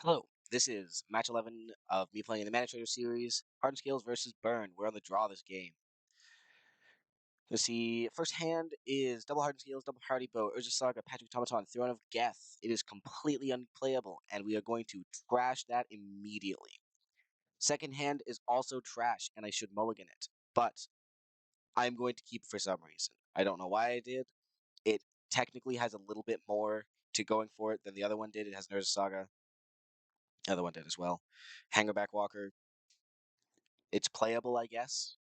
Hello, this is match 11 of me playing in the Mana Trader series, Hardened Scales versus Burn. We're on the draw this game. Let's see, first hand is double Hardened Scales, double Party Bow, Urza Saga, Patrick Automaton, Throne of Geth. It is completely unplayable, and we are going to trash that immediately. Second hand is also trash, and I should mulligan it, but I'm going to keep it for some reason. I don't know why I did. It technically has a little bit more to going for it than the other one did. It has an Urza Saga. The other one did as well. Hangerback Walker. It's playable, I guess.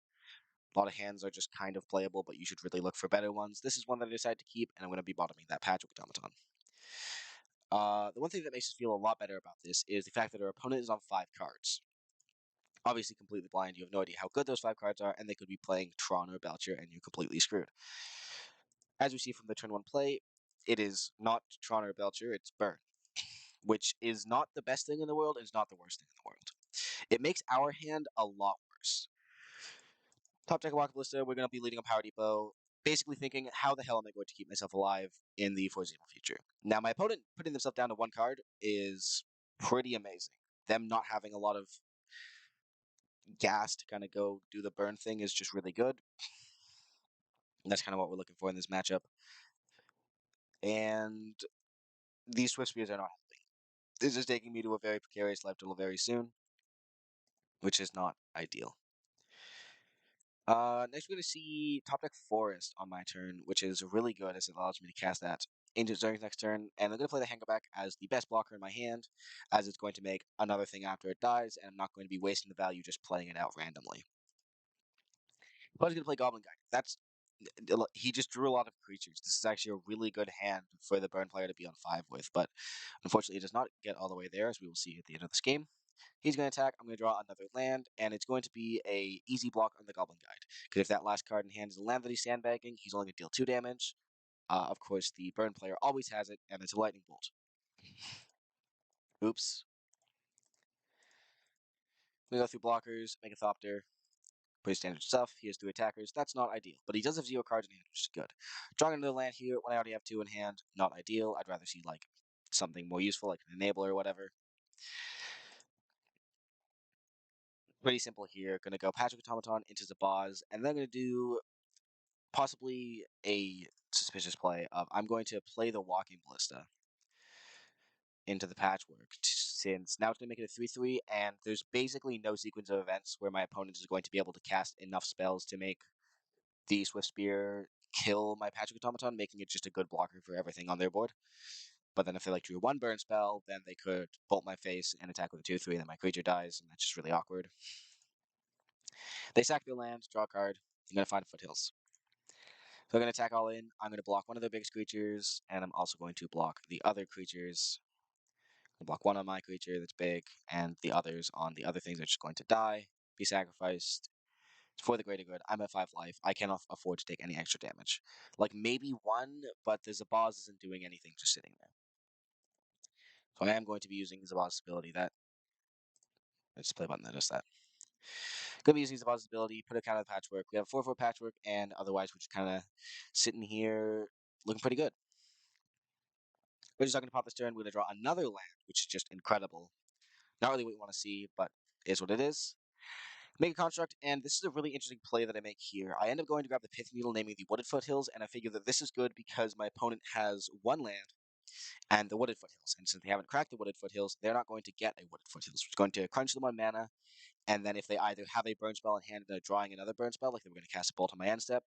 A lot of hands are just kind of playable, but you should really look for better ones. This is one that I decided to keep, and I'm going to be bottoming that Patrick Automaton. The one thing that makes us feel a lot better about this is the fact that our opponent is on 5 cards. Obviously, completely blind. You have no idea how good those 5 cards are, and they could be playing Tron or Belcher, and you're completely screwed. As we see from the turn 1 play, it is not Tron or Belcher, it's Burn, which is not the best thing in the world, and it's not the worst thing in the world. It makes our hand a lot worse. Top deck Walker Ballista, we're going to be leading a Power Depot, basically thinking, how the hell am I going to keep myself alive in the foreseeable future? Now, my opponent putting themselves down to 1 card is pretty amazing. Them not having a lot of gas to kind of go do the burn thing is just really good. And that's kind of what we're looking for in this matchup. And these Swift Spears are not helping. This is taking me to a very precarious life total very soon, which is not ideal. Next we're going to see Top Deck Forest on my turn, which is really good as it allows me to cast that into Zerg's next turn. And I'm going to play the Hangerback as the best blocker in my hand, as it's going to make another thing after it dies, and I'm not going to be wasting the value just playing it out randomly. But I was going to play Goblin Guide. He just drew a lot of creatures. This is actually a really good hand for the Burn player to be on 5 with, but unfortunately it does not get all the way there, as we will see at the end of this game. He's going to attack. I'm going to draw another land, and it's going to be a easy block on the Goblin Guide. Because if that last card in hand is a land that he's sandbagging, he's only going to deal 2 damage. Of course, the Burn player always has it, and it's a Lightning Bolt. Oops. We go through blockers, make a Thopter, pretty standard stuff. He has 3 attackers. That's not ideal, but he does have 0 cards in hand, which is good. Drawing another land here when I already have 2 in hand, not ideal. I'd rather see like something more useful, like an enabler or whatever. Pretty simple here. Gonna go Patrick Automaton into Zabaz, and then I'm gonna do possibly a suspicious play of I'm going to play the Walking Ballista into the Patchwork, since now it's going to make it a 3/3, and there's basically no sequence of events where my opponent is going to be able to cast enough spells to make the Swift Spear kill my Patrick Automaton, making it just a good blocker for everything on their board. But then if they drew 1 burn spell, then they could bolt my face and attack with a 2/3, and then my creature dies, and that's just really awkward. They sack their land, draw a card. I'm going to find Foothills. So I'm going to attack all in. I'm going to block one of their biggest creatures, and I'm also going to block the other creatures. I'm going to block one on my creature that's big, and the others on the other things are just going to die, be sacrificed. For the greater good, I'm at 5 life. I cannot afford to take any extra damage. Like, maybe 1, but the Zabaz isn't doing anything just sitting there. So I am going to be using Zabaz's ability. Let's play a button that does that. Going to be using Zabaz's ability, put a counter to the Patchwork. We have 4/4 Patchwork, and otherwise we're just kind of sitting here looking pretty good. We're just not going to pop this turn. We're going to draw another land, which is just incredible. Not really what you want to see, but it is what it is. Make a construct, and this is a really interesting play that I make here. I end up going to grab the Pith Needle, naming the Wooded Foothills, and I figure that this is good because my opponent has 1 land and the Wooded Foothills. And since they haven't cracked the Wooded Foothills, they're not going to get a Wooded Foothills. It's going to crunch them on mana, and then if they either have a burn spell in hand and they're drawing another burn spell, like they were going to cast a bolt on my end step,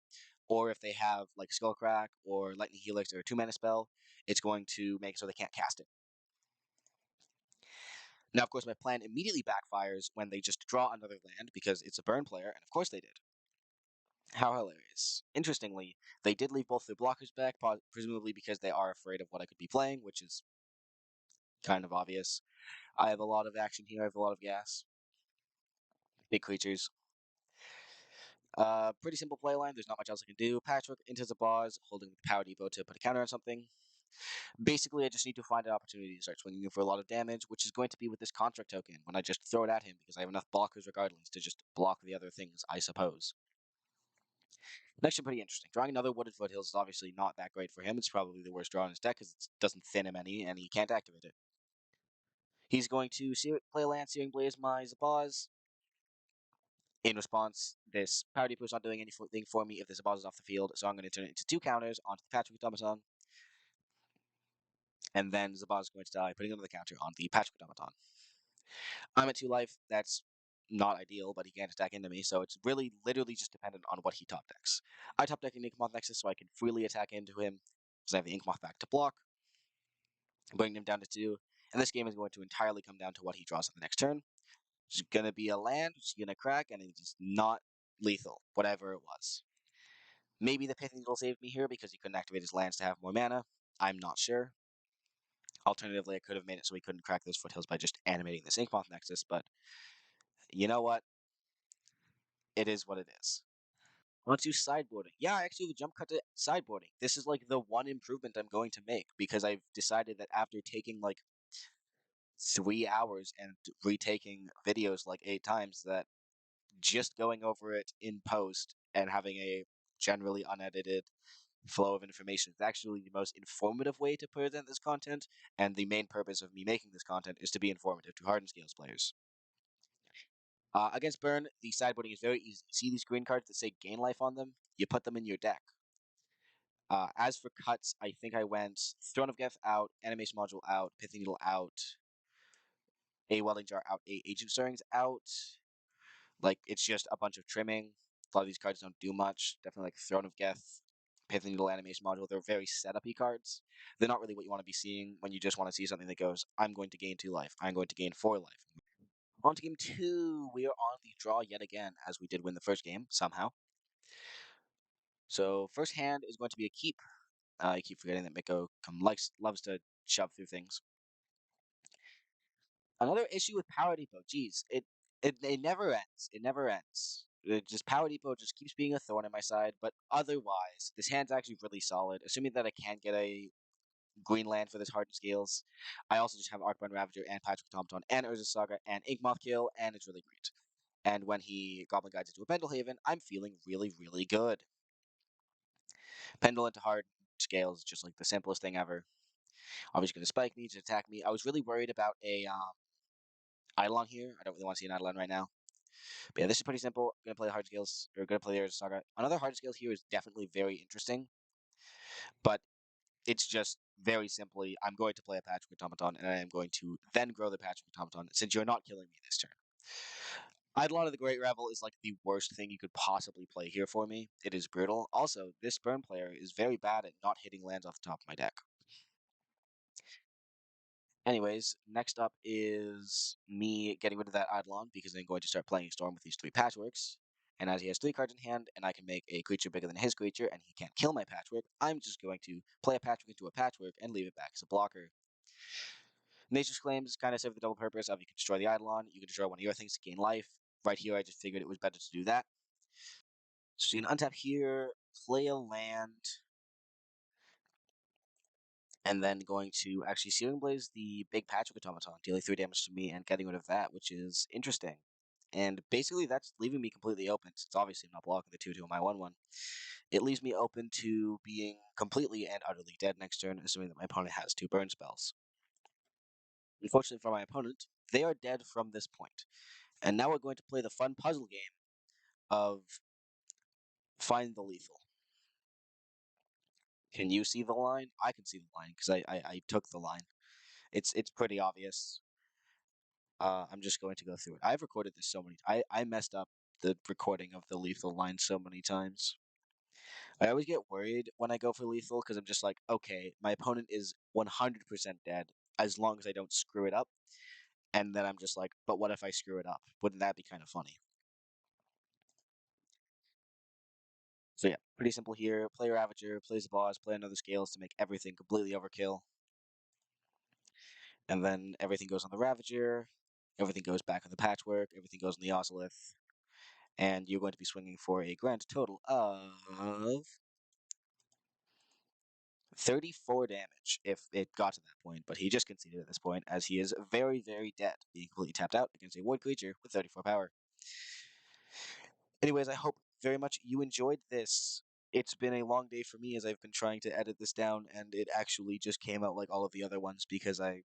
or if they have like Skullcrack or Lightning Helix or a 2-mana spell, it's going to make it so they can't cast it. Now, of course, my plan immediately backfires when they just draw another land because it's a burn player, and of course they did. How hilarious. Interestingly, they did leave both their blockers back, presumably because they are afraid of what I could be playing, which is kind of obvious. I have a lot of action here, I have a lot of gas. Big creatures. Pretty simple playline, there's not much else I can do. Patchwork into the boss, holding the Power Depot to put a counter on something. Basically, I just need to find an opportunity to start swinging for a lot of damage, which is going to be with this Construct token, when I just throw it at him, because I have enough blockers regardless to just block the other things, I suppose. Actually pretty interesting. Drawing another Wooded Foothills is obviously not that great for him. It's probably the worst draw in his deck because it doesn't thin him any, and he can't activate it. He's going to play a land, Searing Blaze my Zabaz. In response, this Power Depot is not doing anything for me if the Zabaz is off the field, so I'm going to turn it into two counters onto the Patrick Automaton, and then Zabaz is going to die, putting another counter on the Patrick Automaton. I'm at 2 life. That's not ideal, but he can't attack into me, so it's really literally just dependent on what he top decks. I top deck an Inkmoth Nexus so I can freely attack into him, because I have the Inkmoth back to block, bringing him down to 2. And this game is going to entirely come down to what he draws on the next turn. It's going to be a land, it's going to crack, and it's not lethal, whatever it was. Maybe the Pithing Needle saved me here because he couldn't activate his lands to have more mana. I'm not sure. Alternatively, I could have made it so he couldn't crack those foothills by just animating this Inkmoth Nexus, but you know what? It is what it is. Onto sideboarding. Yeah, actually, the jump cut to sideboarding. This is like the one improvement I'm going to make because I've decided that after taking like 3 hours and retaking videos like 8 times, that just going over it in post and having a generally unedited flow of information is actually the most informative way to present this content. And the main purpose of me making this content is to be informative to Hardened Scales players. Against Burn, the sideboarding is very easy. See these green cards that say gain life on them? You put them in your deck. As for cuts, I think I went Throne of Geth out, Animation Module out, Pithing Needle out, a Welding Jar out, a Agent Stirrings out. Like, it's just a bunch of trimming. A lot of these cards don't do much. Definitely like Throne of Geth, Pithing Needle, Animation Module. They're very setup-y cards. They're not really what you want to be seeing when you just want to see something that goes, I'm going to gain 2 life. I'm going to gain 4 life. On to game 2. We are on the draw yet again, as we did win the first game, somehow. So, first hand is going to be a keep. I keep forgetting that Miko loves to shove through things. Another issue with Power Depot, geez, it never ends. It never ends. Power Depot just keeps being a thorn in my side, but otherwise, this hand's actually really solid. Assuming that I can't get a green land for this Hardened Scales, I also just have Arcbound Ravager and Patrick Automaton and Urza Saga and Inkmoth Kill, and it's really great. And when he Goblin Guides into a Pendelhaven, I'm feeling really, really good. Pendle into Hardened Scales is just like the simplest thing ever. Obviously going to spike me to attack me. I was really worried about a Eidolon here. I don't really want to see an Eidolon right now. But yeah, this is pretty simple. Going to play Hard Scales, or going to play the Urza Saga. Another Hard Scales here is definitely very interesting, but it's just very simply, I'm going to play a Patrick Automaton, and I am going to then grow the Patrick Automaton, since you're not killing me this turn. Eidolon of the Great Revel is like the worst thing you could possibly play here for me. It is brutal. Also, this burn player is very bad at not hitting lands off the top of my deck. Anyways, next up is me getting rid of that Eidolon because I'm going to start playing Storm with these 3 Patchworks. And as he has 3 cards in hand, and I can make a creature bigger than his creature, and he can't kill my Patchwork, I'm just going to play a Patchwork into a Patchwork and leave it back as a blocker. Nature's Claims kind of serve the double purpose of you can destroy the Eidolon, you can destroy one of your things to gain life. Right here, I just figured it was better to do that. So you can untap here, play a land, and then going to actually Searing Blaze the big Patrick Automaton, dealing 3 damage to me and getting rid of that, which is interesting. And basically, that's leaving me completely open, since obviously I'm not blocking the 2/2 on my 1/1. It leaves me open to being completely and utterly dead next turn, assuming that my opponent has 2 burn spells. Unfortunately for my opponent, they are dead from this point. And now we're going to play the fun puzzle game of find the lethal. Can you see the line? I can see the line because I took the line. It's pretty obvious. I'm just going to go through it. I've recorded this so many. I messed up the recording of the lethal line so many times. I always get worried when I go for lethal because I'm just like, okay, my opponent is 100% dead as long as I don't screw it up. And then I'm just like, but what if I screw it up? Wouldn't that be kind of funny? So yeah, pretty simple here. Play Ravager, plays the boss, play another Scales to make everything completely overkill. And then everything goes on the Ravager, everything goes back on the Patchwork, everything goes on the Ozolith, and you're going to be swinging for a grand total of 34 damage if it got to that point, but he just conceded at this point as he is very, very dead, being completely tapped out against a void creature with 34 power. Anyways, I hope very much you enjoyed this. It's been a long day for me as I've been trying to edit this down, and it actually just came out like all of the other ones because I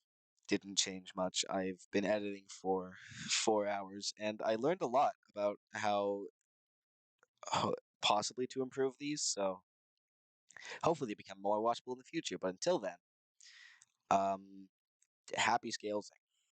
didn't change much. I've been editing for 4 hours, and I learned a lot about how uh, possibly to improve these. So hopefully, they become more watchable in the future. But until then, um, happy scaling.